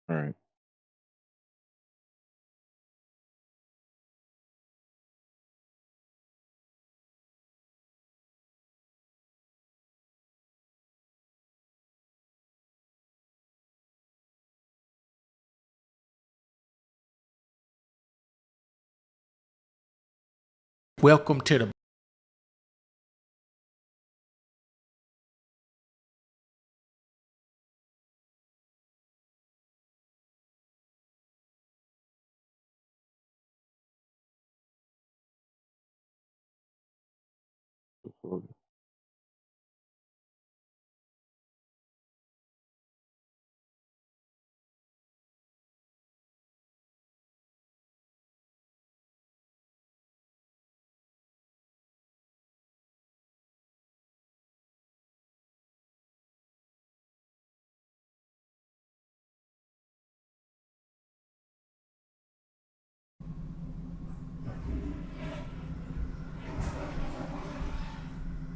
All right. Welcome to the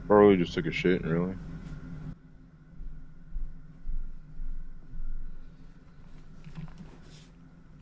Probably just took a shit, really.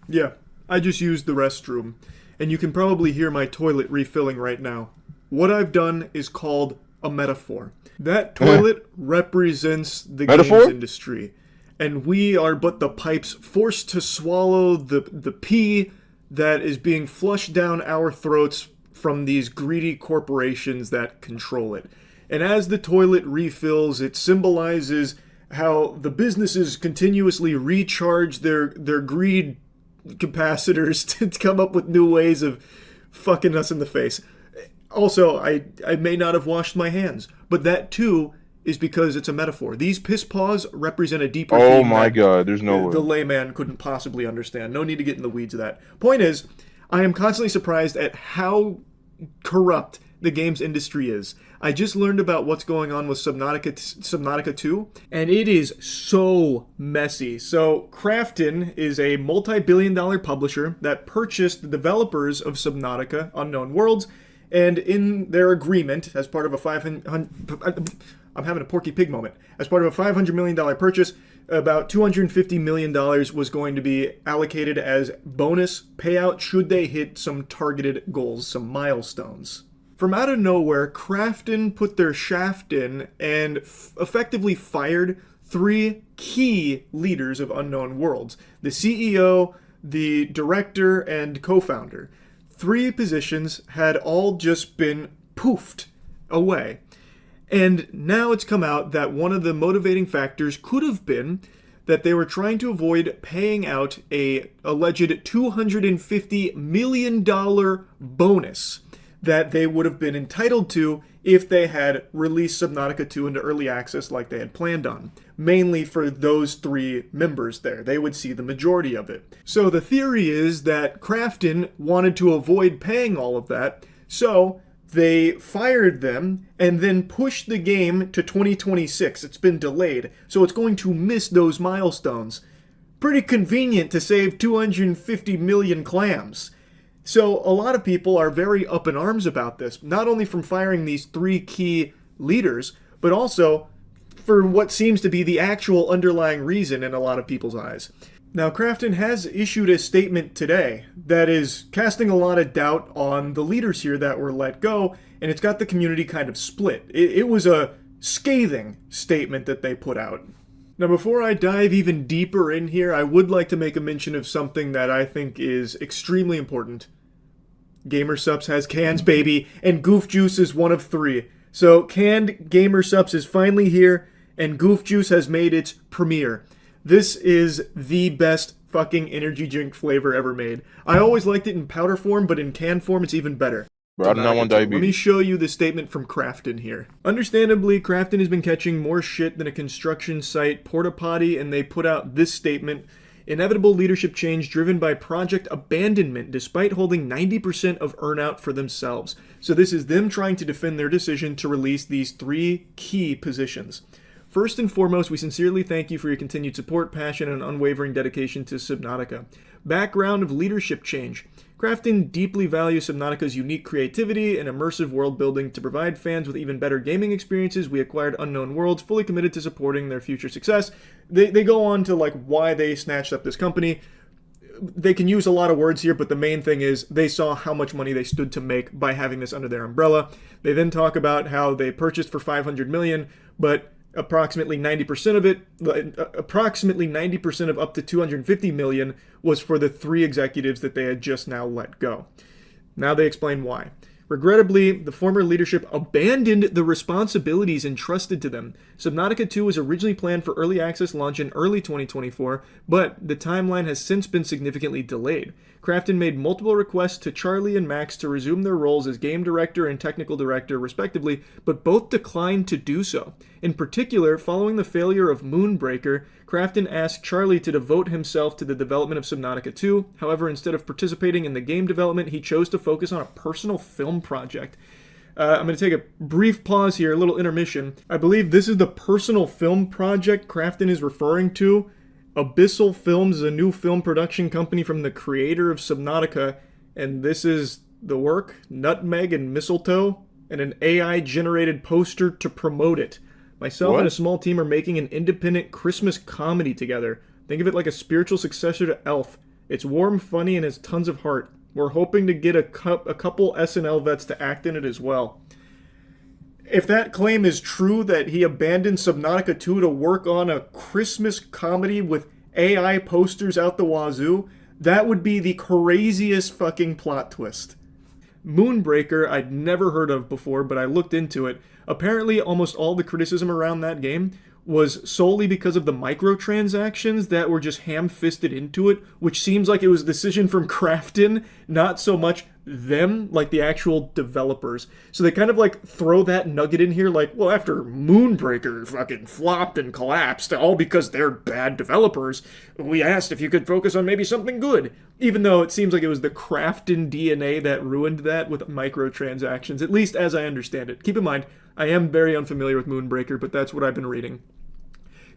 Yeah, I just used the restroom, and you can probably hear my toilet refilling right now. What I've done is called a metaphor. That toilet represents the games Metaphor? industry, and we are but the pipes forced to swallow the pee that is being flushed down our throats from these greedy corporations that control it. And as the toilet refills, it symbolizes how the businesses continuously recharge their greed capacitors to come up with new ways of fucking us in the face. Also, I may not have washed my hands, but that too is because it's a metaphor. These piss paws represent a deeper Oh theme my that god, there's no the way. layman couldn't possibly understand. No need to get in the weeds of that. Point is, I am constantly surprised at how corrupt the games industry is. I just learned about what's going on with Subnautica 2, and it is so messy. So, Krafton is a multi billion dollar publisher that purchased the developers of Subnautica Unknown Worlds, and in their agreement, as part of a 500. I'm having a Porky Pig moment. As part of a $500 million purchase, about $250 million was going to be allocated as bonus payout should they hit some targeted goals, some milestones. From out of nowhere, Krafton put their shaft in and effectively fired three key leaders of Unknown Worlds: the CEO, the director, and co founder. Three positions had all just been poofed away. And now it's come out that one of the motivating factors could have been that they were trying to avoid paying out a alleged $250 million bonus that they would have been entitled to if they had released Subnautica 2 into early access like they had planned on. Mainly for those three members there. They would see the majority of it. So the theory is that Krafton wanted to avoid paying all of that, so they fired them and then pushed the game to 2026. It's been delayed, so it's going to miss those milestones. Pretty convenient to save 250 million clams. So a lot of people are very up in arms about this, not only from firing these three key leaders, but also for what seems to be the actual underlying reason in a lot of people's eyes. Now, Krafton has issued a statement today that is casting a lot of doubt on the leaders here that were let go, and it's got the community kind of split. It was a scathing statement that they put out. Now, before I dive even deeper in here, I would like to make a mention of something that I think is extremely important. Gamer Supps has cans, baby, and Goof Juice is one of three. So, canned Gamer Supps is finally here, and Goof Juice has made its premiere. This is the best fucking energy drink flavor ever made. I always liked it in powder form, but in can form, it's even better. Bro, I do not want Let me diabetes. show you the statement from Krafton here. Understandably, Krafton has been catching more shit than a construction site porta potty, and they put out this statement: inevitable leadership change driven by project abandonment despite holding 90% of earnout for themselves. So this is them trying to defend their decision to release these three key positions. First and foremost, we sincerely thank you for your continued support, passion, and unwavering dedication to Subnautica. Background of leadership change. Krafton deeply values Subnautica's unique creativity and immersive world building. To provide fans with even better gaming experiences, we acquired Unknown Worlds, fully committed to supporting their future success. They go on to like why they snatched up this company. They can use a lot of words here, but the main thing is they saw how much money they stood to make by having this under their umbrella. They then talk about how they purchased for $500 million, but approximately 90% of it, approximately 90% of up to $250 million was for the 3 executives that they had just now let go. Now they explain why. Regrettably, the former leadership abandoned the responsibilities entrusted to them. Subnautica 2 was originally planned for early access launch in early 2024, but the timeline has since been significantly delayed. Krafton made multiple requests to Charlie and Max to resume their roles as game director and technical director, respectively, but both declined to do so. In particular, following the failure of Moonbreaker, Krafton asked Charlie to devote himself to the development of Subnautica 2. However, instead of participating in the game development, he chose to focus on a personal film project. I'm going to take a brief pause here, a little intermission. I believe this is the personal film project Krafton is referring to. Abyssal Films is a new film production company from the creator of Subnautica, and this is the work, Nutmeg and Mistletoe, and an AI-generated poster to promote it. Myself and a small team are making an independent Christmas comedy together. Think of it like a spiritual successor to Elf. It's warm, funny, and has tons of heart. We're hoping to get a couple SNL vets to act in it as well. If that claim is true, that he abandoned Subnautica 2 to work on a Christmas comedy with AI posters out the wazoo, that would be the craziest fucking plot twist. Moonbreaker I'd never heard of before, but I looked into it. Apparently, almost all the criticism around that game was solely because of the microtransactions that were just ham-fisted into it, which seems like it was a decision from Krafton, not so much them, like the actual developers. So they kind of like throw that nugget in here like, well, after Moonbreaker fucking flopped and collapsed, all because they're bad developers, we asked if you could focus on maybe something good. Even though it seems like it was the Krafton DNA that ruined that with microtransactions, at least as I understand it. Keep in mind, I am very unfamiliar with Moonbreaker, but that's what I've been reading.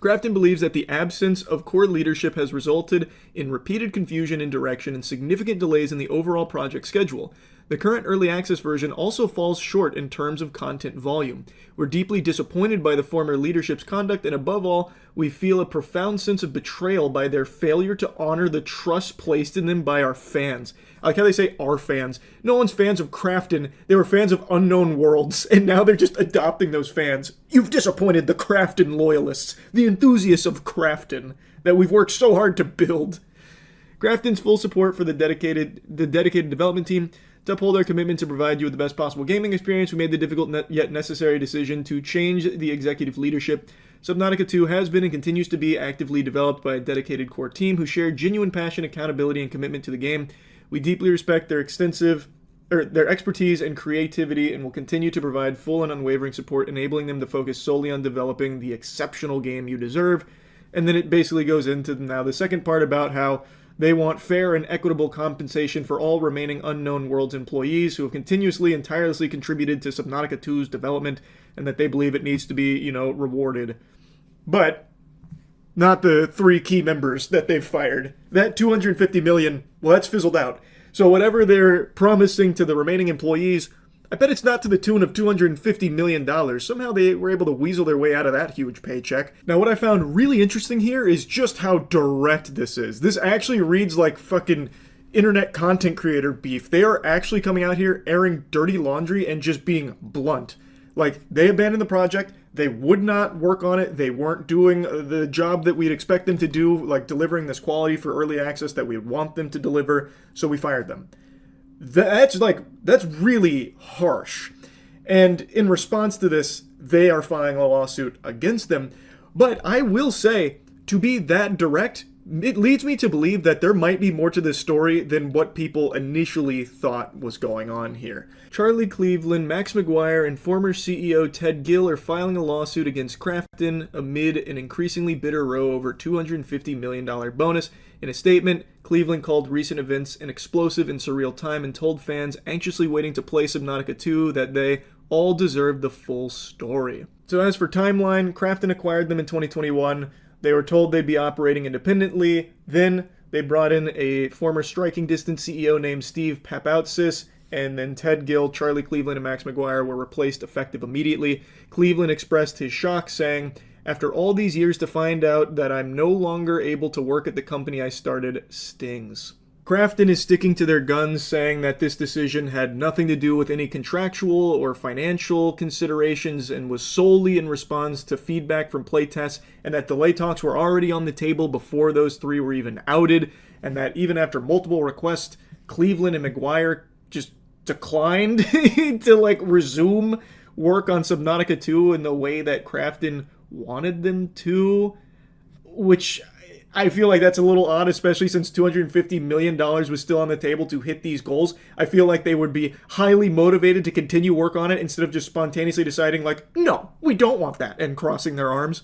Krafton believes that the absence of core leadership has resulted in repeated confusion in direction and significant delays in the overall project schedule. The current early access version also falls short in terms of content volume. We're deeply disappointed by the former leadership's conduct, and above all, we feel a profound sense of betrayal by their failure to honor the trust placed in them by our fans. I like how they say our fans. No one's fans of Krafton. They were fans of Unknown Worlds, and now they're just adopting those fans. You've disappointed the Krafton loyalists, the enthusiasts of Krafton that we've worked so hard to build. Krafton's full support for the dedicated development team. To uphold our commitment to provide you with the best possible gaming experience, we made the difficult yet necessary decision to change the executive leadership. Subnautica 2 has been and continues to be actively developed by a dedicated core team who share genuine passion, accountability, and commitment to the game. We deeply respect their their expertise and creativity, and will continue to provide full and unwavering support, enabling them to focus solely on developing the exceptional game you deserve. And then it basically goes into now the second part about how they want fair and equitable compensation for all remaining Unknown Worlds employees who have continuously and tirelessly contributed to Subnautica 2's development, and that they believe it needs to be, rewarded. But not the 3 key members that they've fired. That $250 million, well, that's fizzled out. So whatever they're promising to the remaining employees, I bet it's not to the tune of $250 million. Somehow they were able to weasel their way out of that huge paycheck. Now, what I found really interesting here is just how direct this is. This actually reads like fucking internet content creator beef. They are actually coming out here airing dirty laundry and just being blunt. Like, they abandoned the project. They would not work on it. They weren't doing the job that we'd expect them to do, like delivering this quality for early access that we want them to deliver, so we fired them. That's really harsh. And in response to this, they are filing a lawsuit against them. But I will say, to be that direct, it leads me to believe that there might be more to this story than what people initially thought was going on here. Charlie Cleveland, Max McGuire, and former CEO Ted Gill are filing a lawsuit against Krafton amid an increasingly bitter row over $250 million bonus. In a statement, Cleveland called recent events an explosive and surreal time and told fans anxiously waiting to play Subnautica 2 that they all deserved the full story. So as for timeline, Krafton acquired them in 2021. They were told they'd be operating independently. Then They brought in a former Striking Distance CEO named Steve Papoutsis, and then Ted Gill, Charlie Cleveland, and Max McGuire were replaced effective immediately. Cleveland expressed his shock, saying, "After all these years to find out that I'm no longer able to work at the company I started stings." Krafton is sticking to their guns, saying that this decision had nothing to do with any contractual or financial considerations and was solely in response to feedback from playtests, and that delay talks were already on the table before those three were even outed, and that even after multiple requests, Cleveland and McGuire just declined to resume work on Subnautica 2 in the way that Krafton wanted them to, which I feel like that's a little odd, especially since $250 million was still on the table to hit these goals. I feel like they would be highly motivated to continue work on it instead of just spontaneously deciding, no, we don't want that, and crossing their arms.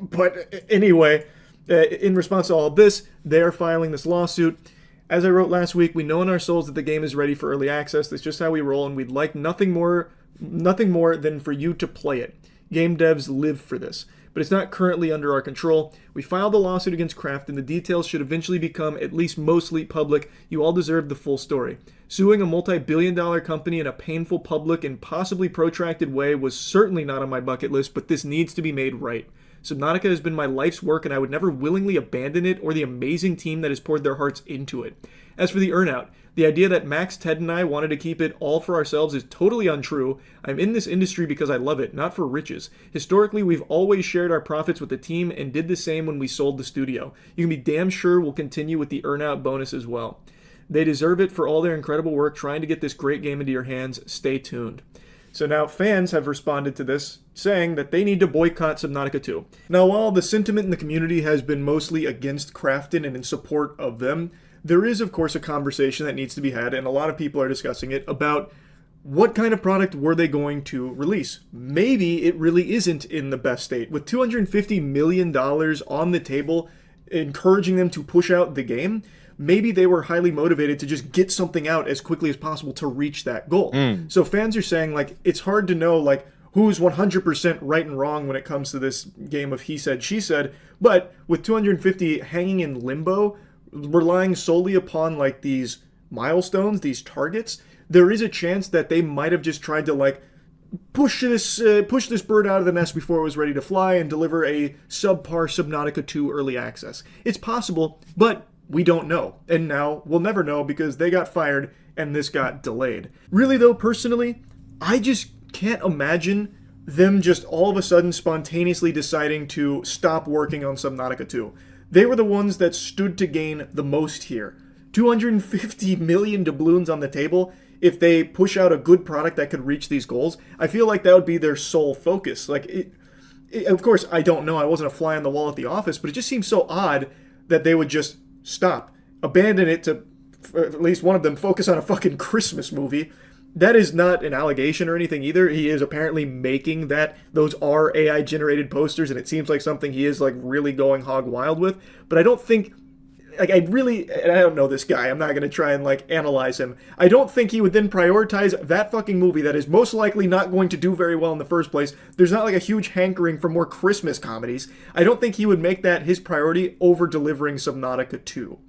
But anyway, in response to all of this, they're filing this lawsuit. As I wrote last week, we know in our souls that the game is ready for early access. That's just how we roll, and we'd like nothing more than for you to play it. Game devs live for this, but it's not currently under our control. We filed a lawsuit against Krafton, and the details should eventually become at least mostly public. You all deserve the full story. Suing a multi-billion-dollar company in a painful, public, and possibly protracted way was certainly not on my bucket list, but this needs to be made right. Subnautica has been my life's work, and I would never willingly abandon it or the amazing team that has poured their hearts into it. As for the earnout, the idea that Max, Ted, and I wanted to keep it all for ourselves is totally untrue. I'm in this industry because I love it, not for riches. Historically, we've always shared our profits with the team and did the same when we sold the studio. You can be damn sure we'll continue with the earnout bonus as well. They deserve it for all their incredible work trying to get this great game into your hands. Stay tuned. So now fans have responded to this, saying that they need to boycott Subnautica 2. Now, while the sentiment in the community has been mostly against Krafton and in support of them, there is, of course, a conversation that needs to be had, and a lot of people are discussing it, about what kind of product were they going to release. Maybe it really isn't in the best state. With $250 million on the table, encouraging them to push out the game, maybe they were highly motivated to just get something out as quickly as possible to reach that goal. So fans are saying, it's hard to know, who's 100% right and wrong when it comes to this game of he said, she said, but with 250 hanging in limbo, relying solely upon, these milestones, these targets, there is a chance that they might have just tried to, push this bird out of the nest before it was ready to fly and deliver a subpar Subnautica 2 early access. It's possible, but we don't know. And now we'll never know because they got fired and this got delayed. Really though, personally, I just can't imagine them just all of a sudden spontaneously deciding to stop working on Subnautica 2. They were the ones that stood to gain the most here. 250 million doubloons on the table. If they push out a good product that could reach these goals, I feel like that would be their sole focus. Of course, I don't know. I wasn't a fly on the wall at the office, but it just seems so odd that they would just stop, abandon it to, at least one of them, focus on a fucking Christmas movie. That is not an allegation or anything either. He is apparently making that. Those are AI generated posters, and it seems like something he is really going hog wild with. But I don't think, and I don't know this guy. I'm not going to try and analyze him. I don't think he would then prioritize that fucking movie that is most likely not going to do very well in the first place. There's not a huge hankering for more Christmas comedies. I don't think he would make that his priority over delivering Subnautica 2.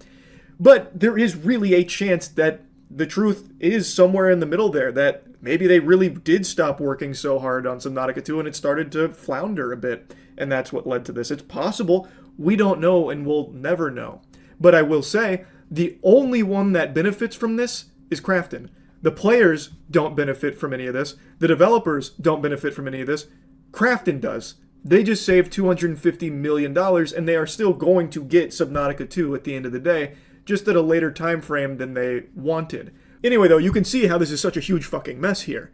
But there is really a chance that the truth is somewhere in the middle there, that maybe they really did stop working so hard on Subnautica 2 and it started to flounder a bit, and that's what led to this. It's possible. We don't know, and we'll never know. But I will say, the only one that benefits from this is Krafton. The players don't benefit from any of this. The developers don't benefit from any of this. Krafton does. They just saved $250 million, and they are still going to get Subnautica 2 at the end of the day, just at a later time frame than they wanted. Anyway, though, you can see how this is such a huge fucking mess here.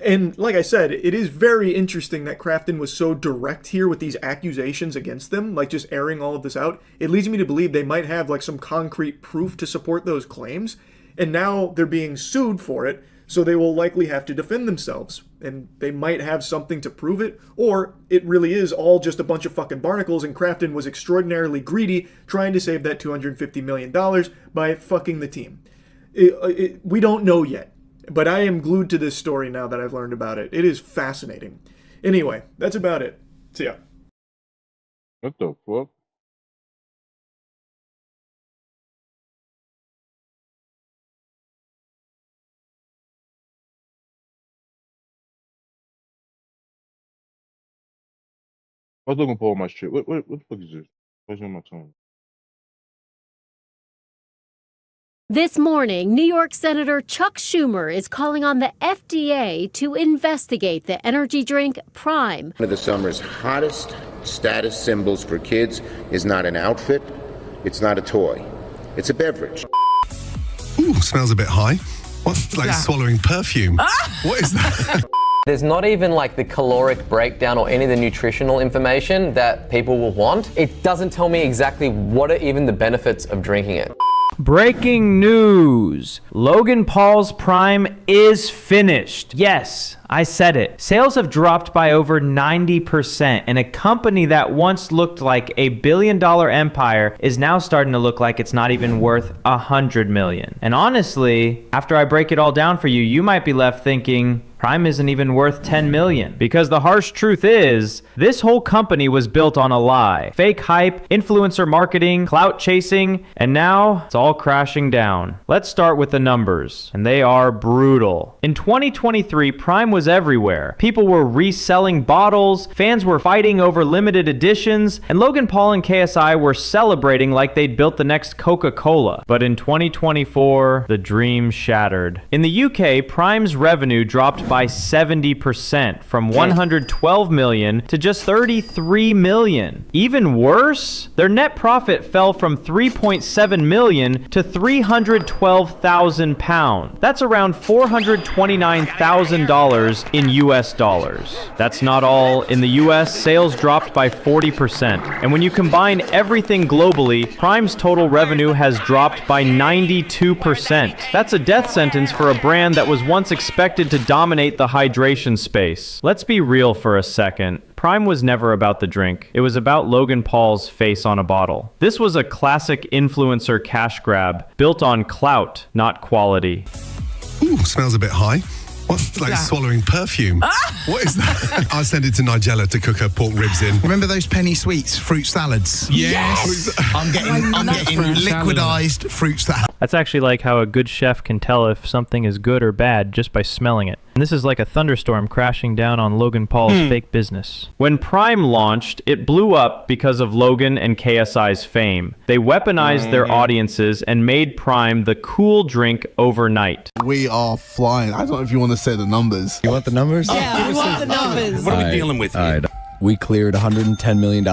And like I said, it is very interesting that Krafton was so direct here with these accusations against them, just airing all of this out. It leads me to believe they might have some concrete proof to support those claims, and now they're being sued for it, so they will likely have to defend themselves. And they might have something to prove it, or it really is all just a bunch of fucking barnacles and Krafton was extraordinarily greedy trying to save that $250 million by fucking the team. We don't know yet. But I am glued to this story now that I've learned about it. It is fascinating. Anyway, that's about it. See ya. What the fuck? I was looking for my shit. What the fuck is this? What's on my tongue? This morning, New York Senator Chuck Schumer is calling on the FDA to investigate the energy drink Prime. One of the summer's hottest status symbols for kids is not an outfit, it's not a toy, it's a beverage. Ooh, smells a bit high. What? Like swallowing perfume. What is that? There's not even like the caloric breakdown or any of the nutritional information that people will want. It doesn't tell me exactly what are even the benefits of drinking it. Breaking news! Logan Paul's Prime is finished. Yes, I said it. Sales have dropped by over 90%, and a company that once looked like a billion-dollar empire is now starting to look like it's not even worth $100 million. And honestly, after I break it all down for you, you might be left thinking, Prime isn't even worth $10 million. Because the harsh truth is, this whole company was built on a lie. Fake hype, influencer marketing, clout chasing, and now it's all crashing down. Let's start with the numbers, and they are brutal. In 2023, Prime was everywhere. People were reselling bottles, fans were fighting over limited editions, and Logan Paul and KSI were celebrating like they'd built the next Coca-Cola. But in 2024, the dream shattered. In the UK, Prime's revenue dropped by 70%, from 112 million to just 33 million. Even worse, their net profit fell from 3.7 million to 312,000 pounds. That's around $429,000 in US dollars. That's not all. In the US, sales dropped by 40%. And when you combine everything globally, Prime's total revenue has dropped by 92%. That's a death sentence for a brand that was once expected to dominate the hydration space. Let's be real for a second. Prime was never about the drink. It was about Logan Paul's face on a bottle. This was a classic influencer cash grab, built on clout, not quality. Ooh, smells a bit high. What? Like swallowing perfume. What is that? I'll send it to Nigella to cook her pork ribs in. Remember those penny sweets, fruit salads? Yes! I'm getting liquidized fruit salad. That's actually like how a good chef can tell if something is good or bad just by smelling it. And this is like a thunderstorm crashing down on Logan Paul's fake business. When Prime launched, it blew up because of Logan and KSI's fame. They weaponized their audiences and made Prime the cool drink overnight. We are flying. I don't know if you want to say the numbers. You want the numbers? Yeah, we want the numbers. What are we dealing with here? All right. We cleared $110 million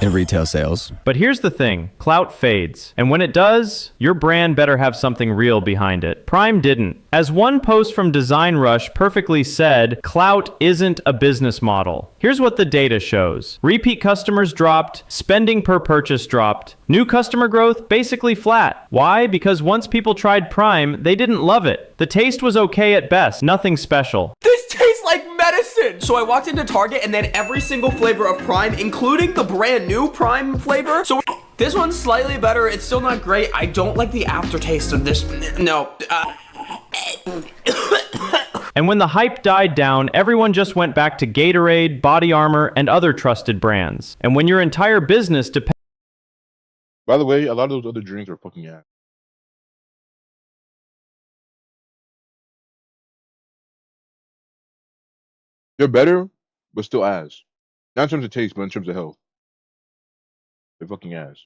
in retail sales. But here's the thing, clout fades. And when it does, your brand better have something real behind it. Prime didn't. As one post from Design Rush perfectly said, clout isn't a business model. Here's what the data shows. Repeat customers dropped, spending per purchase dropped. New customer growth basically flat. Why? Because once people tried Prime, they didn't love it. The taste was okay at best, nothing special. This tastes like medicine! So I walked into Target and then every single flavor of Prime, including the brand new Prime flavor. So this one's slightly better. It's still not great. I don't like the aftertaste of this. No. And when the hype died down, everyone just went back to Gatorade, Body Armor, and other trusted brands. And when your entire business depends... By the way, a lot of those other drinks are fucking ass. They're better, but still ass. Not in terms of taste, but in terms of health. They're fucking ass.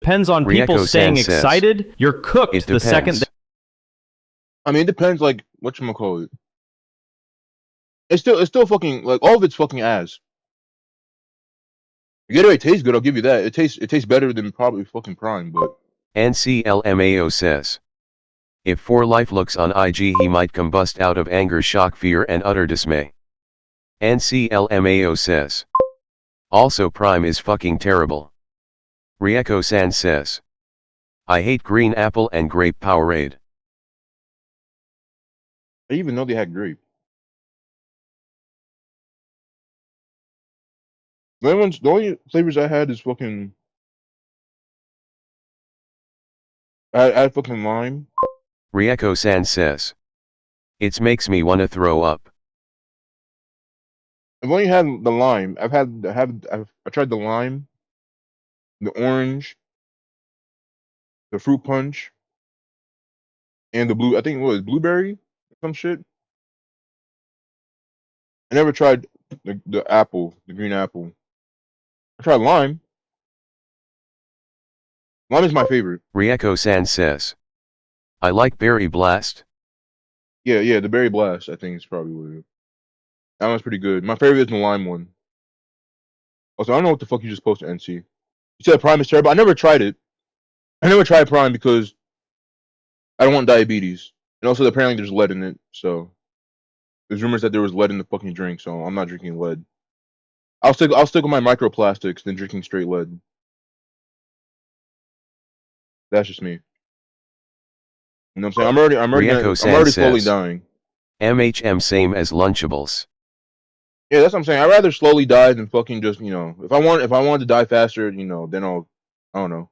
Depends on people staying excited. You're cooked the second... I mean, it depends, like, whatchamacallit. It's still fucking, like, all of it's fucking ass. Gatorade tastes good, I'll give you that. It tastes better than probably fucking Prime, but... NCLMAO says. If 4Life looks on IG, he might combust out of anger, shock, fear, and utter dismay. NCLMAO says. Also, Prime is fucking terrible. Rieko-san says. I hate green apple and grape Powerade. I didn't even know they had grape. The only flavors I had is fucking... I had fucking lime. Rieko-san says. It makes me wanna throw up. I've only had the lime. I tried the lime, the orange, the fruit punch, and the blue. I think what was it, blueberry, some shit. I never tried the apple, the green apple. I tried lime. Lime is my favorite. Rieko-san says, I like Berry Blast. Yeah, the berry blast. I think is probably what it is. That one's pretty good. My favorite is the lime one. Also, I don't know what the fuck you just posted, NC. You said Prime is terrible. I never tried it. I never tried Prime because I don't want diabetes, and also apparently there's lead in it. So there's rumors that there was lead in the fucking drink. So I'm not drinking lead. I'll stick with my microplastics than drinking straight lead. That's just me. You know what I'm saying? I'm already slowly dying. MHM same as Lunchables. Yeah, that's what I'm saying. I'd rather slowly die than fucking just, you know, if I wanted to die faster, you know, then I don't know.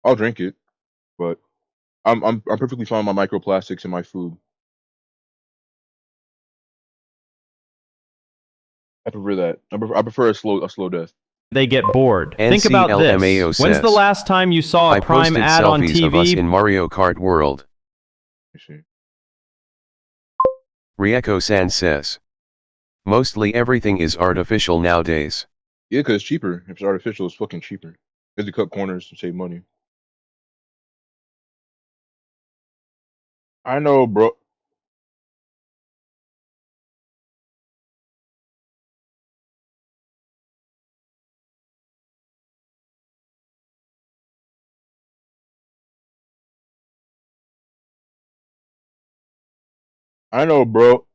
I'll drink it. But I'm perfectly fine with my microplastics in my food. I prefer that. I prefer a slow death. They get bored. Think about this. When's the last time you saw a Prime ad on TV? Of us in Mario Kart World. Rieko-san says, mostly everything is artificial nowadays. Yeah, because it's cheaper. If it's artificial, it's fucking cheaper. Because you cut corners to save money. I know, bro. I know, bro.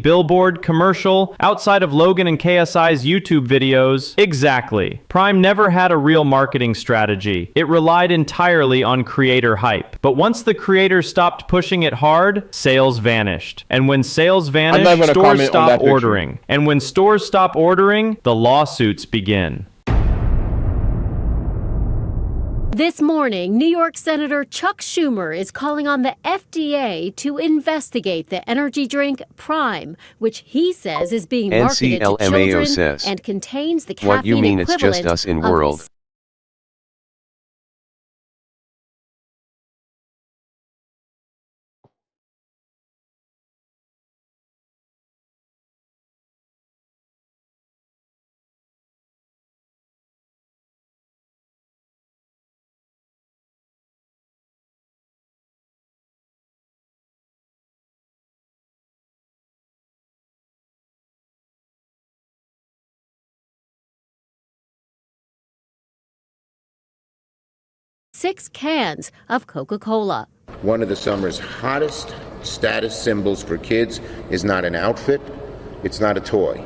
Billboard, commercial, outside of Logan and KSI's YouTube videos. Exactly. Prime never had a real marketing strategy. It relied entirely on creator hype. But once the creators stopped pushing it hard, sales vanished. And when sales vanish, stores stop ordering. And when stores stop ordering, the lawsuits begin. This morning, New York Senator Chuck Schumer is calling on the FDA to investigate the energy drink Prime, which he says is being marketed to children says, and contains the caffeine what you mean it's equivalent just us in world? Six cans of Coca-Cola. One of the summer's hottest status symbols for kids is not an outfit, it's not a toy,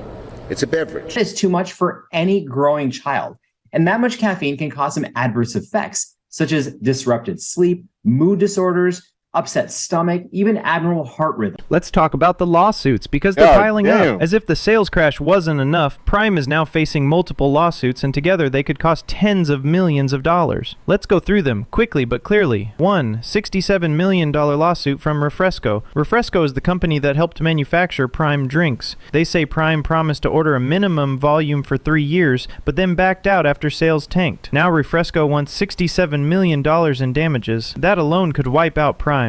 it's a beverage. It's too much for any growing child, and that much caffeine can cause some adverse effects, such as disrupted sleep, mood disorders, upset stomach, even abnormal heart rhythm. Let's talk about the lawsuits, because they're piling up. As if the sales crash wasn't enough, Prime is now facing multiple lawsuits, and together they could cost tens of millions of dollars. Let's go through them, quickly but clearly. One, $67 million lawsuit from Refresco. Refresco is the company that helped manufacture Prime drinks. They say Prime promised to order a minimum volume for 3 years, but then backed out after sales tanked. Now Refresco wants $67 million in damages. That alone could wipe out Prime.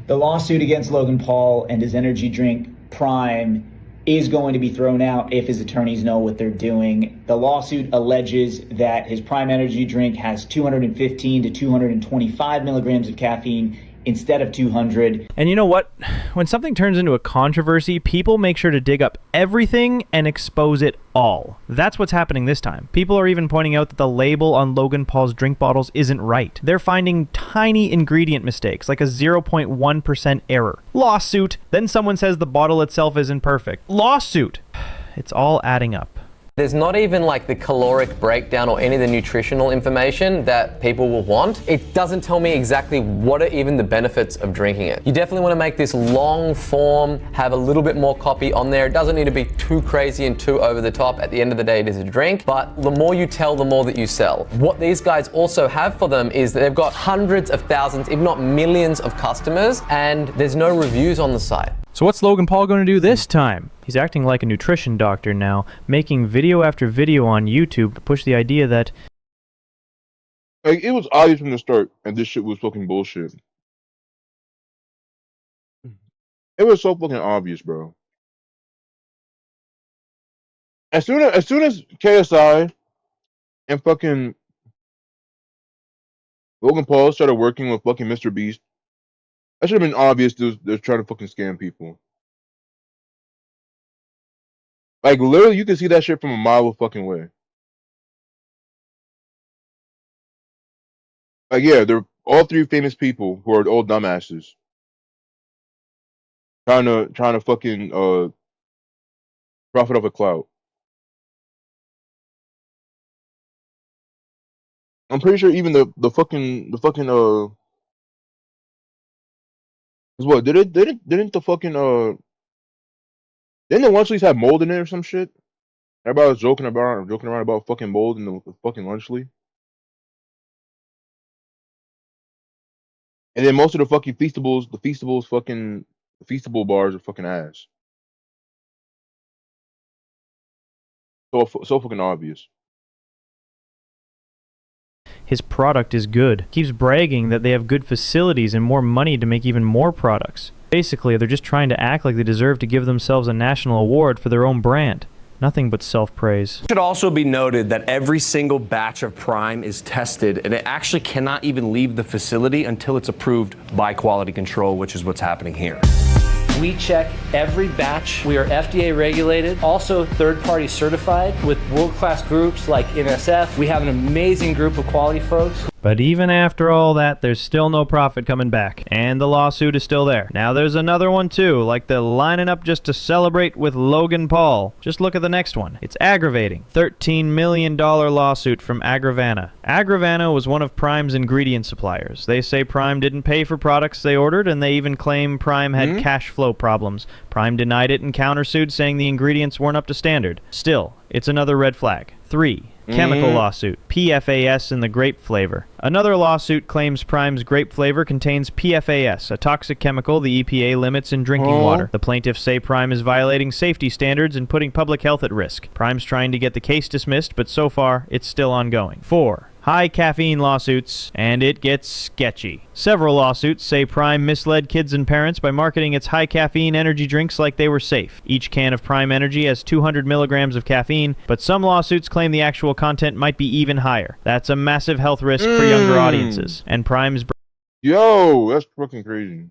The lawsuit against Logan Paul and his energy drink Prime is going to be thrown out if his attorneys know what they're doing. The lawsuit alleges that his Prime energy drink has 215 to 225 milligrams of caffeine instead of 200. And you know what? When something turns into a controversy, people make sure to dig up everything and expose it all. That's what's happening this time. People are even pointing out that the label on Logan Paul's drink bottles isn't right. They're finding tiny ingredient mistakes, like a 0.1% error. Lawsuit. Then someone says the bottle itself isn't perfect. Lawsuit. It's all adding up. There's not even like the caloric breakdown or any of the nutritional information that people will want. It doesn't tell me exactly what are even the benefits of drinking it. You definitely want to make this long form, have a little bit more copy on there. It doesn't need to be too crazy and too over the top. At the end of the day, it is a drink, but the more you tell, the more that you sell. What these guys also have for them is that they've got hundreds of thousands, if not millions of customers, and there's no reviews on the site. So what's Logan Paul going to do this time? He's acting like a nutrition doctor now, making video after video on YouTube to push the idea that... Like, it was obvious from the start, and this shit was fucking bullshit. It was so fucking obvious, bro. As soon as KSI and fucking Logan Paul started working with fucking Mr. Beast, that should have been obvious. They're trying to fucking scam people. Like literally, you can see that shit from a mile of fucking way. Like yeah, they're all three famous people who are old dumbasses trying to fucking profit off a clout. I'm pretty sure even the fucking 'cause what didn't the fucking didn't the lunch leaf have mold in it or some shit? Everybody was joking around about fucking mold in the fucking lunch leaf. And then most of the fucking the feastables bars are fucking ass. So fucking obvious. His product is good. Keeps bragging that they have good facilities and more money to make even more products. Basically, they're just trying to act like they deserve to give themselves a national award for their own brand. Nothing but self-praise. It should also be noted that every single batch of Prime is tested, and it actually cannot even leave the facility until it's approved by quality control, which is what's happening here. We check every batch. We are FDA regulated, also third-party certified with world-class groups like NSF. We have an amazing group of quality folks. But even after all that, there's still no profit coming back. And the lawsuit is still there. Now there's another one too, like they're lining up just to celebrate with Logan Paul. Just look at the next one. It's aggravating. $13 million lawsuit from Agravana. Agravana was one of Prime's ingredient suppliers. They say Prime didn't pay for products they ordered, and they even claim Prime had cash flow problems. Prime denied it and countersued, saying the ingredients weren't up to standard. Still, it's another red flag. 3. Chemical lawsuit. PFAS in the grape flavor. Another lawsuit claims Prime's grape flavor contains PFAS, a toxic chemical the EPA limits in drinking water. The plaintiffs say Prime is violating safety standards and putting public health at risk. Prime's trying to get the case dismissed, but so far, it's still ongoing. 4. High caffeine lawsuits, and it gets sketchy. Several lawsuits say Prime misled kids and parents by marketing its high caffeine energy drinks like they were safe. Each can of Prime Energy has 200 milligrams of caffeine, but some lawsuits claim the actual content might be even higher. That's a massive health risk for younger audiences. And Prime's... Yo, that's fucking crazy.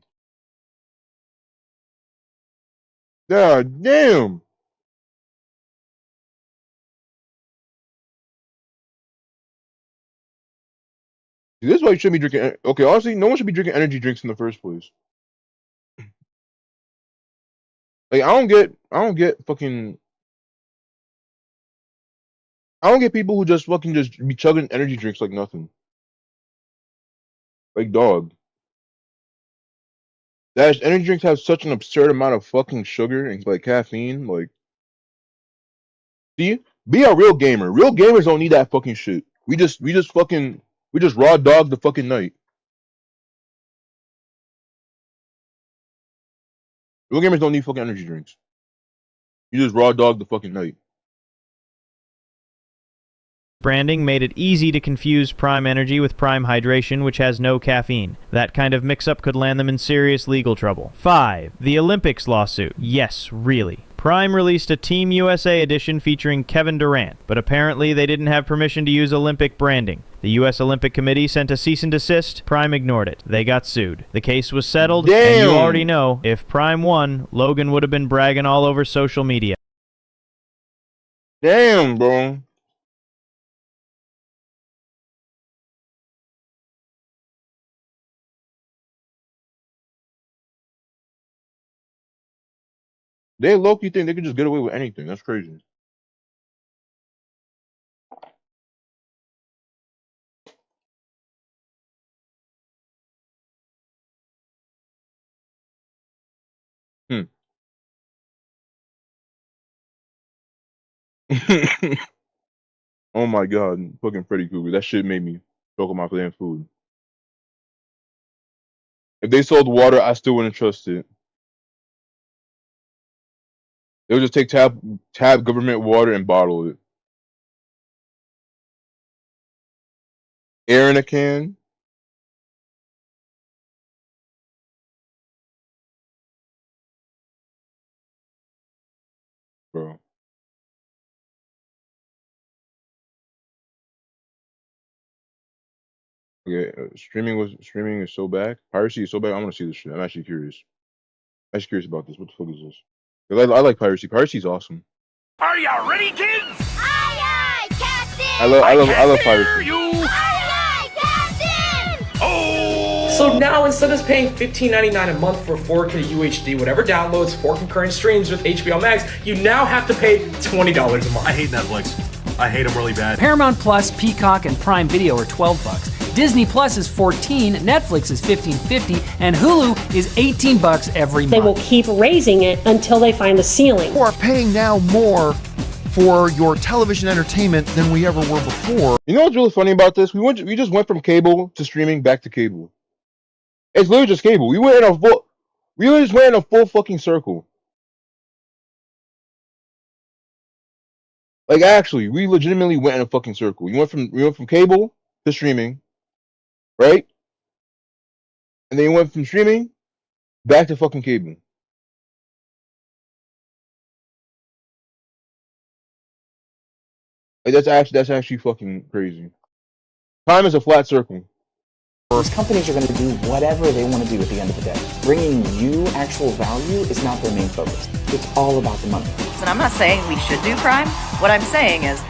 God damn. This is why you shouldn't be drinking. Okay, honestly, no one should be drinking energy drinks in the first place. Like, I don't get fucking. I don't get people who just fucking just be chugging energy drinks like nothing. Like, dog. That energy drinks have such an absurd amount of fucking sugar and like caffeine. Like, see, be a real gamer. Real gamers don't need that fucking shit. We just raw dog the fucking night. Real gamers don't need fucking energy drinks. You just raw dog the fucking night. Branding made it easy to confuse Prime Energy with Prime Hydration, which has no caffeine. That kind of mix-up could land them in serious legal trouble. 5. The Olympics lawsuit. Yes, really. Prime released a Team USA edition featuring Kevin Durant, but apparently they didn't have permission to use Olympic branding. The U.S. Olympic Committee sent a cease and desist. Prime ignored it. They got sued. The case was settled, and you already know, if Prime won, Logan would have been bragging all over social media. Damn, bro. They low-key think they could just get away with anything. That's crazy. Oh my god, fucking Freddy Krueger. That shit made me choke on my damn food. If they sold water, I still wouldn't trust it. They would just take tab government water and bottle it. Air in a can. Okay, streaming is so bad. Piracy is so bad. I want to see this shit. I'm actually curious. I'm actually curious about this. What the fuck is this? 'Cause I like piracy. Piracy's awesome. Are you ready, kids? Aye, aye, Captain. I love piracy. So now instead of paying $15.99 a month for 4K UHD, whatever downloads, 4 concurrent streams with HBO Max, you now have to pay $20 a month. I hate Netflix. I hate them really bad. Paramount Plus, Peacock, and Prime Video are $12. Disney Plus is $14, Netflix is $15.50, and Hulu is $18 every month. They will keep raising it until they find the ceiling. We are paying now more for your television entertainment than we ever were before. You know what's really funny about this? We just went from cable to streaming back to cable. It's literally just cable. We just went in a full fucking circle. Like actually, we legitimately went in a fucking circle. We went from cable to streaming, right? And then you went from streaming back to fucking cable. Like that's actually fucking crazy. Time is a flat circle. These companies are going to do whatever they want to do at the end of the day. Bringing you actual value is not their main focus. It's all about the money. And I'm not saying we should do Prime. What I'm saying is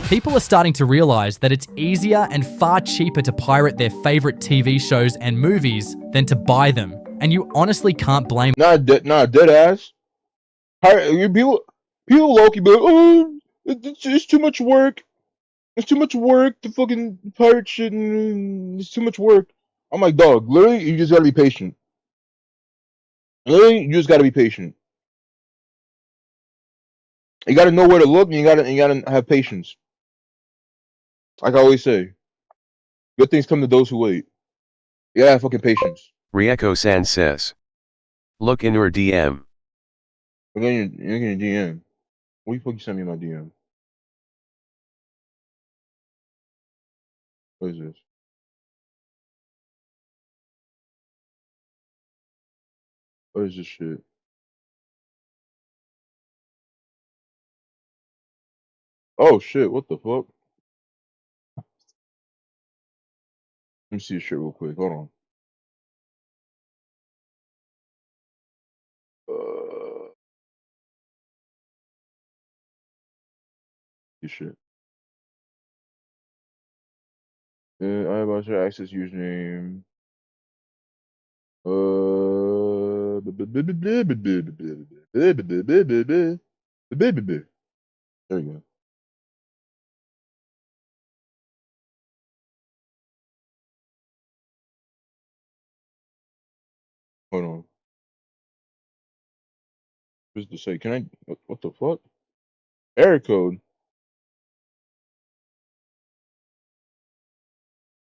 People are starting to realize that it's easier and far cheaper to pirate their favorite TV shows and movies than to buy them. And you honestly can't blame dead ass. People low-key be like, oh, it's too much work. It's too much work to fucking pirate shit, and it's too much work. I'm like, dog, literally, you just gotta be patient. Literally, you just gotta be patient. You gotta know where to look, and you gotta have patience. Like I always say, good things come to those who wait. You gotta have fucking patience. Rieko-san says, look in your DM. Look in your DM. What the fuck you sent me in my DM? What is this? What is this shit? Oh shit, what the fuck? Let me see this shit real quick. Hold on. This shit. I have your access username. There you go. Hold on. What's to say? Can I? What the fuck? Error code.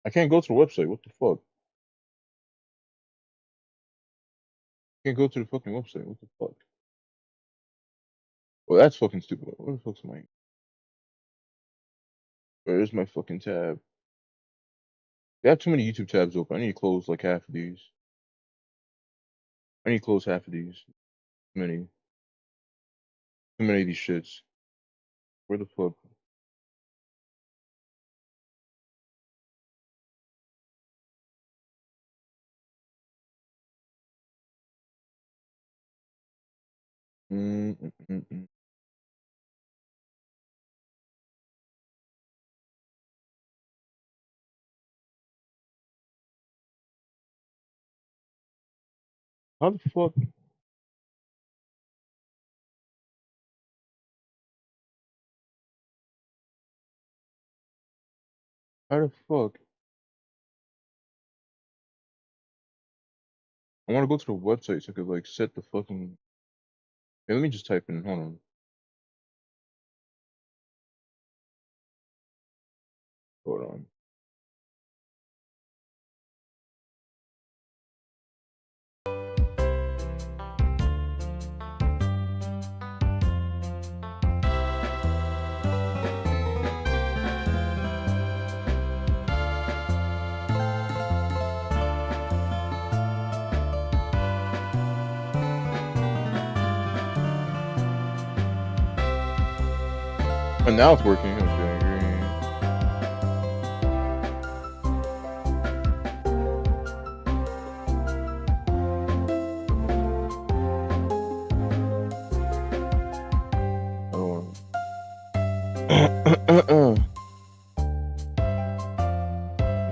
I can't go to the website. What the fuck? Can't go to the fucking website. What the fuck? Well, that's fucking stupid. Where the fuck's my? Where's my fucking tab? They have too many YouTube tabs open. I need to close like half of these. I need to close half of these. Too many. Too many of these shits. Where the fuck? How the fuck? How the fuck? I want to go to the website so I could like set the fucking. Hey, let me just type in. Hold on. Hold on. And now it's working. Okay, great.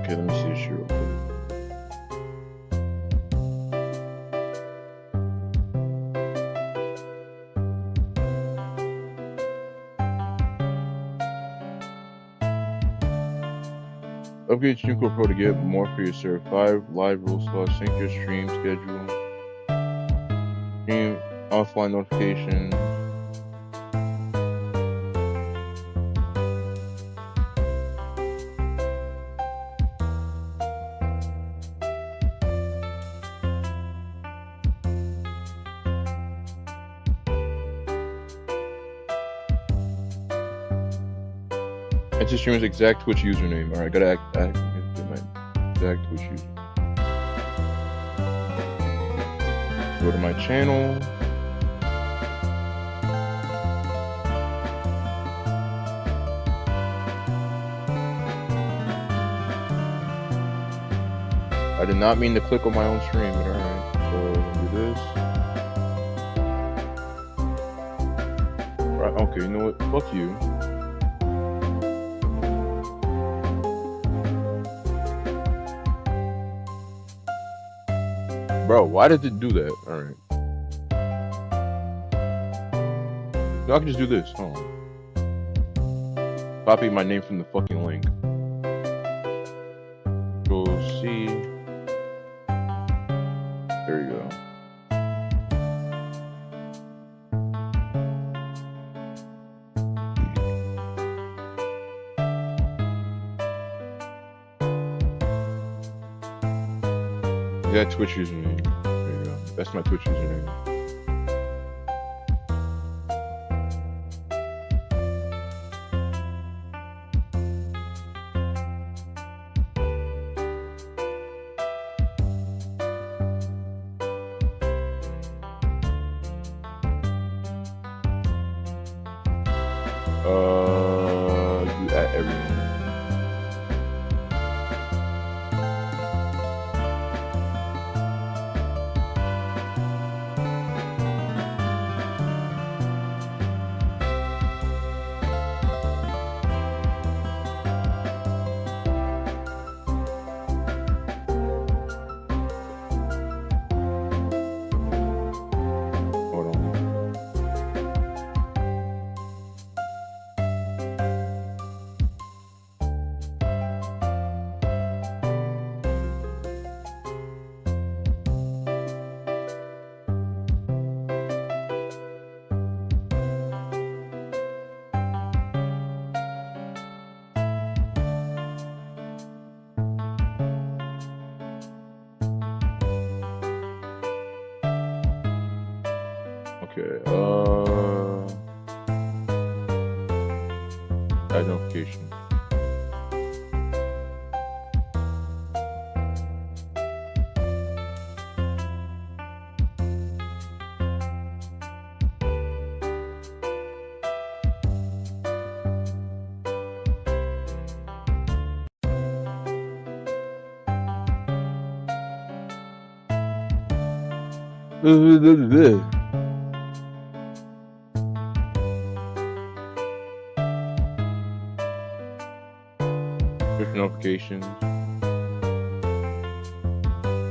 Okay, let me see this shit real quick. Upgrade StreamCore Pro to get more for your serve. 5 live rule slots, sync your stream schedule, stream offline notifications. Enter streamer's exact Twitch username. Alright, gotta get my exact Twitch username. Go to my channel. I did not mean to click on my own stream, but alright. So, do this. Right, okay, you know what? Fuck you. Bro, why did it do that? Alright. No, I can just do this. Hold on. Copy my name from the fucking link. Go see. There you go. Yeah, Twitch username. There you go. That's my Twitch username. You at everyone. Okay, add notification. Push notifications.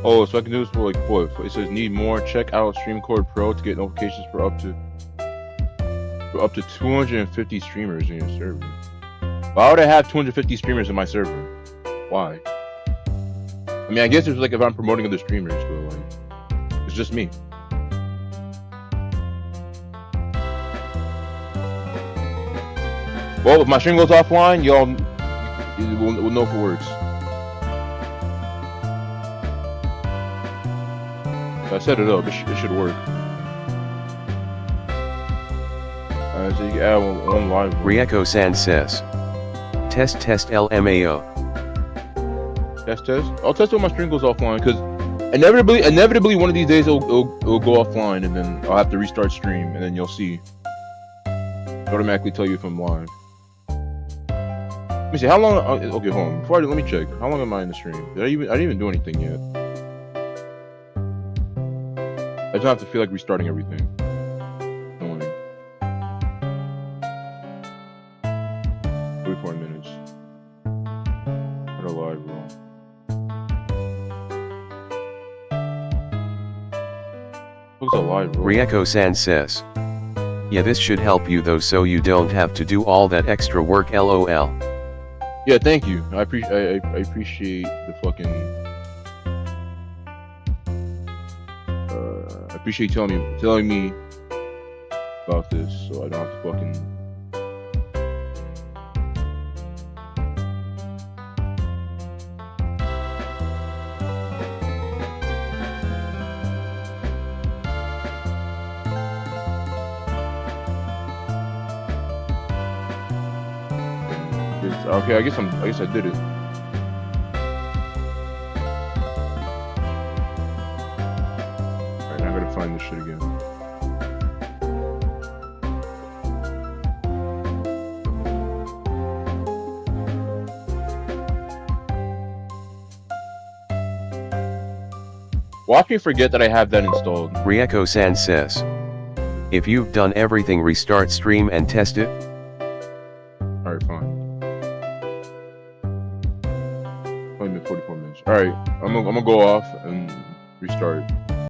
Oh, so I can do this for like what? It says need more. Check out StreamCore Pro to get notifications for up to 250 streamers in your server. Why would I have 250 streamers in my server? Why? I mean, I guess it's like if I'm promoting other streamers, but like, it's just me. Well, if my stream goes offline, y'all will know if it works. I set it up. It should work. So you can add one live. Rieko-san says, test LMAO. Test. I'll test when my stream goes offline, because inevitably one of these days it'll go offline, and then I'll have to restart stream, and then you'll see. It'll automatically tell you if I'm live. Let me see. How long? Okay, hold on. Before let me check. How long am I in the stream? I didn't even do anything yet. I just have to feel like restarting everything. Don't worry. 44 minutes. What a live roll. What's a live roll? Rieko-san says. Yeah, this should help you though, so you don't have to do all that extra work, lol. Yeah, thank you. I appreciate the fucking. I appreciate telling me about this, so I don't have to fucking. Okay, I guess I did it. Alright, now I gotta find this shit again. Watch me forget that I have that installed. Rieko-san says. If you've done everything, restart stream and test it. Alright, fine. 44 minutes. Alright, I'm gonna go off and restart.